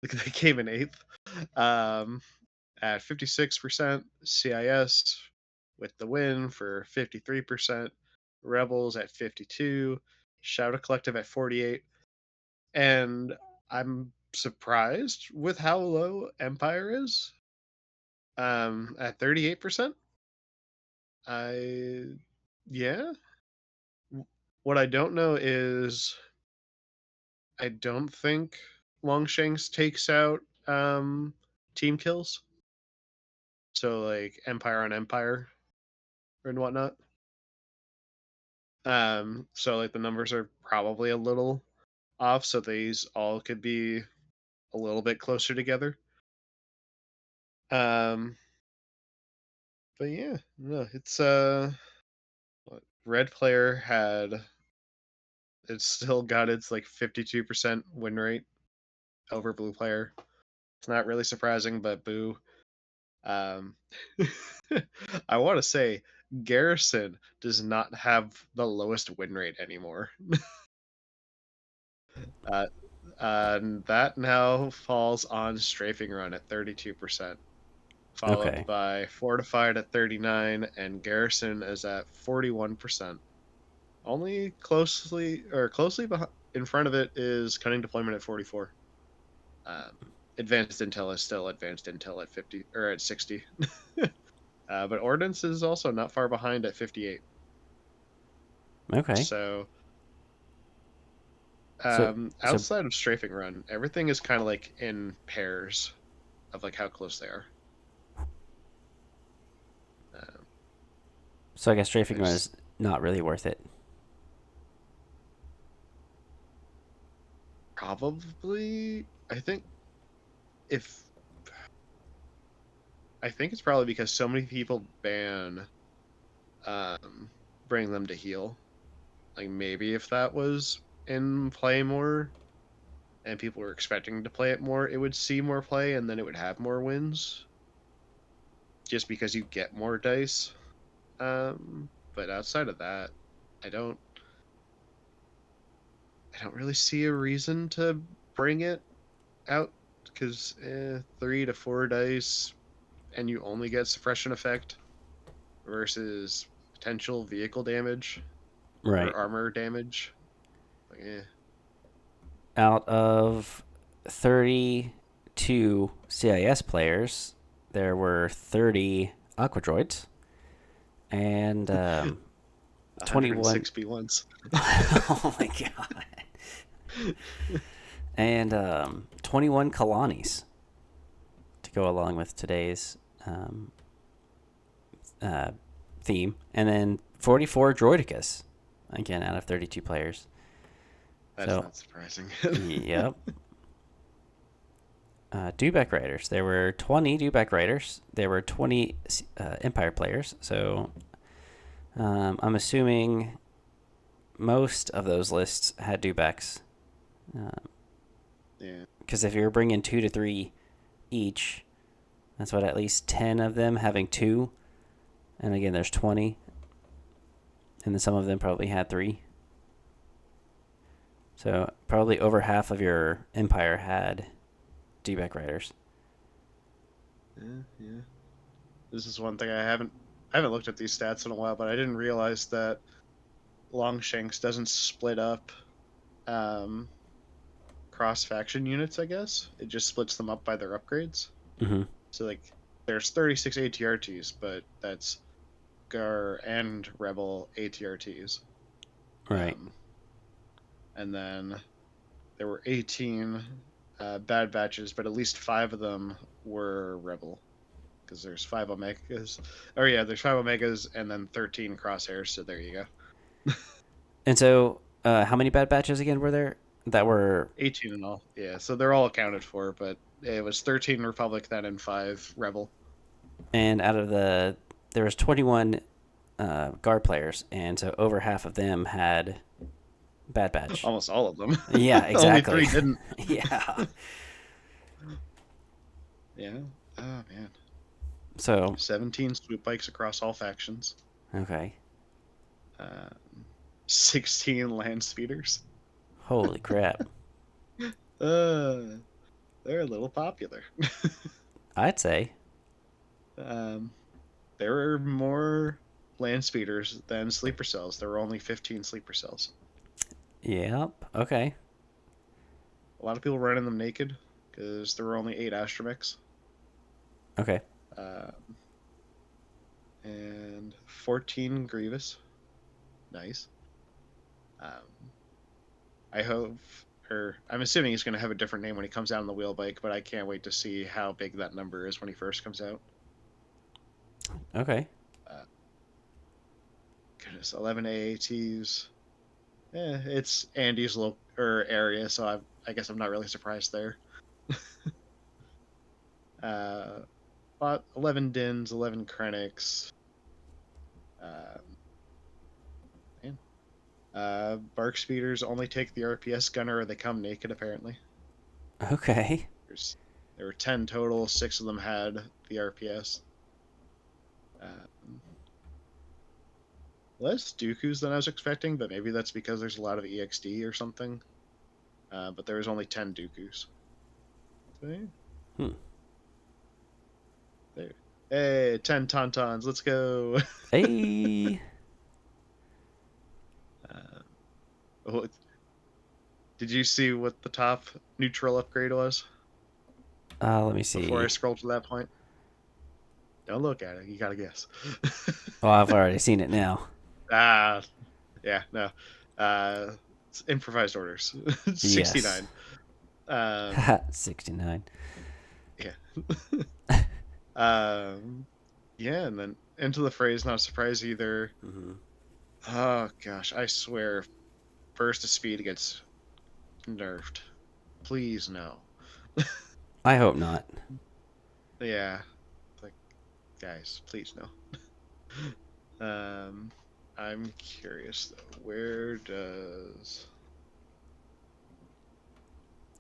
They came in eighth um, at 56%. CIS with the win for 53%. Rebels at 52. Shadow Collective at 48. And I'm surprised with how low Empire is at 38%. I, yeah. What I don't know is I don't think Longshanks takes out team kills. So like Empire on Empire and whatnot. So like the numbers are probably a little off, so these all could be a little bit closer together. Um, but yeah, no, it's red player had it's still got its like 52% win rate over blue player. It's not really surprising, but boo. Um, I want to say Garrison does not have the lowest win rate anymore. Uh, and that now falls on Strafing Run at 32%, followed Okay. by Fortified at 39, and Garrison is at 41%. Only closely behind, in front of it is Cunning Deployment at 44. Advanced Intel is still Advanced Intel at 50 or at 60. But Ordnance is also not far behind at 58. Okay. So So outside of Strafing Run, everything is kind of like in pairs of like how close they are. Um, so I guess strafing I run just is not really worth it. probably if I think it's probably because so many people ban um bring them to heal. Like maybe if that was in play more and people were expecting to play it more, it would see more play and then it would have more wins just because you get more dice. But outside of that, I don't. I don't really see a reason to bring it out because 3 to 4 dice and you only get suppression effect versus potential vehicle damage or Right. armor damage. Like, Out of 32 CIS players, there were 30 Aqua Droids and 21. 106 B1s. Oh my god. And 21 Kalanis to go along with today's um, uh, theme. And then 44 Droidicas, again, out of 32 players. That's So, not surprising. yep. Dewback Riders. There were 20 Dewback Riders. There were 20 Empire players. So I'm assuming most of those lists had Dewbacks. Yeah. Because if you're bringing 2 to 3 each, that's what, at least 10 of them having 2. And again, there's 20. And then some of them probably had 3. So probably over half of your Empire had Dewback Riders. Yeah. This is one thing I haven't looked at these stats in a while, but I didn't realize that Longshanks doesn't split up um, cross faction units. I guess it just splits them up by their upgrades. Mm-hmm. So like, there's 36 ATRTs, but that's Gar and Rebel ATRTs. Right. Um, and then there were 18 bad batches, but at least 5 of them were Rebel. Because there's 5 Omegas. Oh, yeah, there's 5 Omegas and then 13 crosshairs, so there you go. And so, how many bad batches again were there? That were 18 in all. Yeah, so they're all accounted for, but it was 13 Republic then and 5 Rebel. and out of there was 21 guard players, and so over half of them had bad batch. Almost all of them. Yeah, Only exactly. 3 didn't. Yeah. Yeah. Oh, man. So 17 swoop bikes across all factions. okay. Um, 16 land speeders. Holy crap! Uh, they're a little popular. I'd say. um, there were more land speeders than sleeper cells. There were only 15 sleeper cells. Yep. Okay. A lot of people running them naked because there were only 8 astromechs. Okay. Um, and 14 Grievous. Nice. Um, I hope, or I'm assuming he's going to have a different name when he comes out on the wheel bike, but I can't wait to see how big that number is when he first comes out. Okay. Uh, Goodness, 11 AATs. It's Andy's local or area, so I guess I'm not really surprised there. uh, 11 Dins, 11 Krennics. Man. Bark speeders only take the RPS gunner or they come naked, apparently. Okay. There were 10 total, 6 of them had the RPS. Less Dooku's than I was expecting, but maybe that's because there's a lot of EXD or something. But there was only 10 Dooku's. So, yeah. Hmm. There. Hey, 10 Tauntauns, let's go. Hey. What, did you see what the top neutral upgrade was Let me before I see. scrolled to that point? Don't look at it. You gotta guess. Oh, I've already seen it now. Ah, yeah, no. It's improvised orders. Yes. 69. Um, 69. yeah. Yeah, and then into the phrase, not surprised either. Mm-hmm. Oh gosh, I swear, burst of speed gets nerfed. Please no. I hope not. Yeah, like guys, please no. I'm curious though. Where does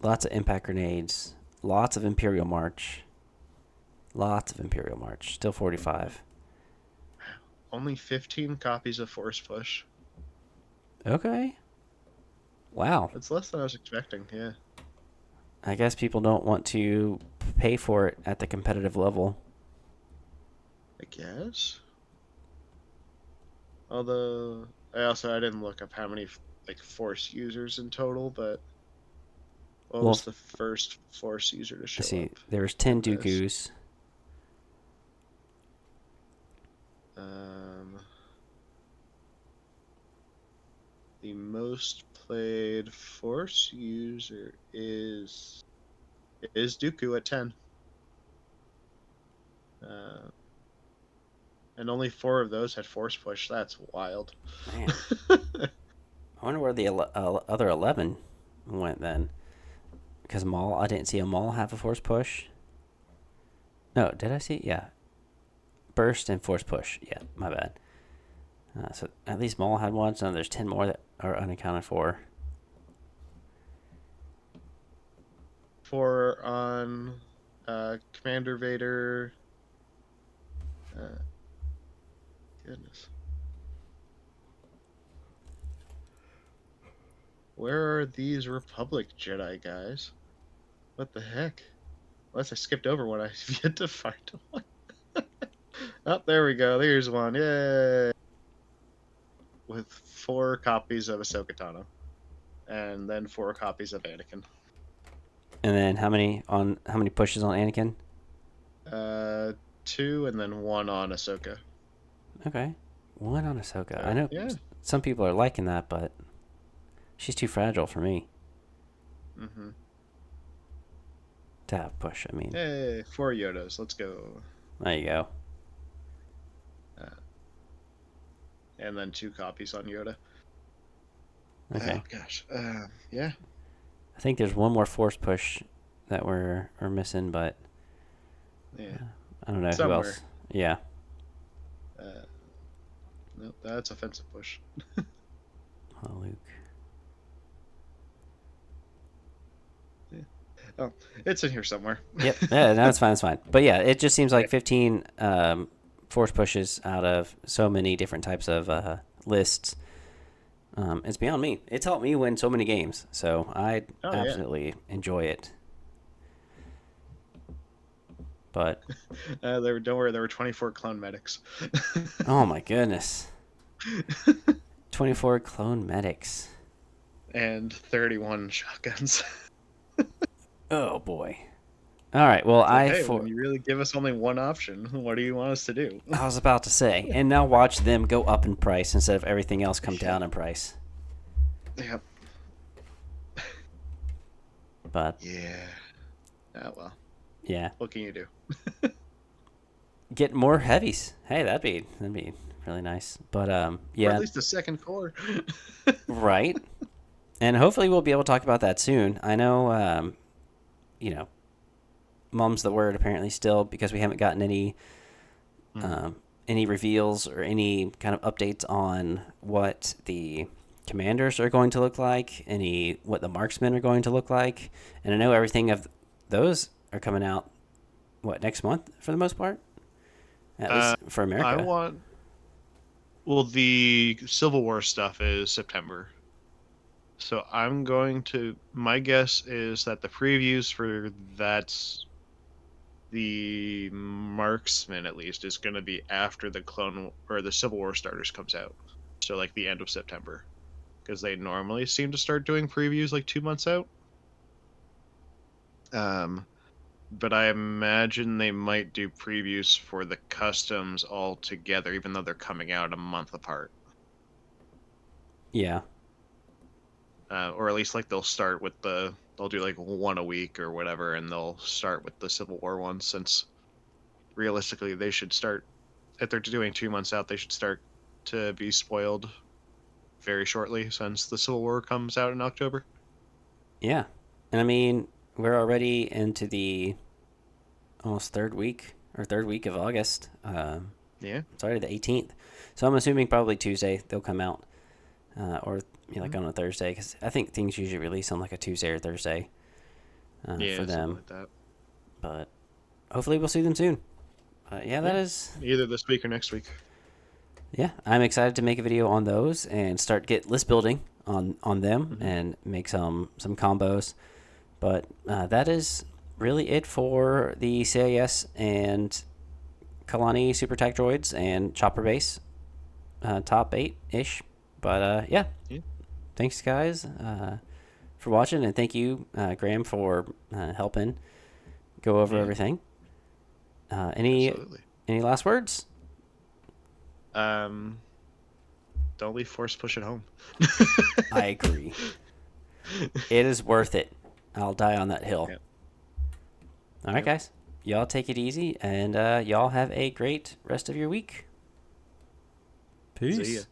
Lots of impact grenades. Lots of Imperial March. Lots of Imperial March. Still 45. only 15 copies of Force Push? Okay. Wow. It's less than I was expecting. Yeah, I guess people don't want to pay for it at the competitive level. I guess. Although I didn't look up how many like Force users in total, but what Well, was the first Force user to let's show see. up There was 10 in this? Dooku's. Um, the most played Force user is Dooku at 10. Uh, and only 4 of those had Force push. That's wild. Man, I wonder where the other 11 went then. Because Maul, I didn't see a Maul have a force push. No, did I see? Yeah. Burst and force push. Yeah, my bad. So at least Maul had one, so there's 10 more that are unaccounted for. 4 on Commander Vader. Uh, Goodness. Where are these Republic Jedi guys? What the heck? Unless I skipped over one, I've yet to find one. Oh, there we go. There's one. Yay! With 4 copies of Ahsoka Tano, and then 4 copies of Anakin. And then how many pushes on Anakin? Uh, 2 and then 1 on Ahsoka. Okay. One on Ahsoka. I So know yeah. some people are liking that, but she's too fragile for me Mm-hmm. to have push. I mean, Hey, 4 Yodas. Let's go. there you go. Uh, and then 2 copies on Yoda. Oh Okay. gosh. Yeah. I think there's one more force push that we're missing, but Yeah. I don't know who Somewhere. else. Yeah. Uh, nope. That's offensive push. Oh, Luke. Yeah. Oh, it's in here somewhere. Yep. Yeah, no, that's fine. That's fine. But yeah, it just seems Yeah. like 15 force pushes out of so many different types of lists. It's beyond me. It's helped me win so many games, so I Oh yeah. absolutely enjoy it. But Don't worry. There were 24 clone medics. oh my goodness, 24 clone medics. And 31 shotguns. Oh boy. All right. Well, It's like, hey, when you really give us only one option, what do you want us to do? I was about to say, and now watch them go up in price instead of everything else come Yep. down in price. Yep. But Yeah. Ah, well, yeah, what can you do? get more heavies. Hey, that'd be really nice. But Or at yeah, least a second core. right. And hopefully we'll be able to talk about that soon. I know, you know, mum's the word apparently still because we haven't gotten Hmm. um, any reveals or any kind of updates on what the commanders are going to look like, any what the marksmen are going to look like, and I know everything of those are coming out what next month for the most part, at Uh, least for I America. want. Well, the Civil War stuff is September. So I'm going to. My guess is that the previews for that's the marksman at least is going to be after the clone or the Civil War starters comes out. So like the end of September, because they normally seem to start doing previews like 2 months out. Um, but I imagine they might do previews for the customs all together, even though they're coming out a month apart. Yeah, Or at least like they'll do like one a week or whatever, and they'll start with the Civil War one since realistically they should start if they're doing 2 months out, they should start to be spoiled very shortly since the Civil War comes out in October. yeah, and I mean we're already into the almost third week of August. Yeah. It's already the 18th, so I'm assuming probably Tuesday they'll come out, or like Mhm. on a Thursday because I think things usually release on like a Tuesday or Thursday for Yeah, something them. like that. But hopefully we'll see them soon. Yeah, that Yeah. is. Either this week or next week. Yeah, I'm excited to make a video on those and start get list building on them Hmm. and make some combos. But that is really it for the CIS and Kalani Super Tac Droids and Chopper Base top 8 ish. But yeah, Yeah. thanks guys for watching, and thank you, Graham, for helping go over Yeah. everything. Any Absolutely. last words? Um, don't leave force push at home. I agree. It is worth it. I'll die on that hill. Yep. All right, Yep. guys. Y'all take it easy, and y'all have a great rest of your week. See ya. Peace.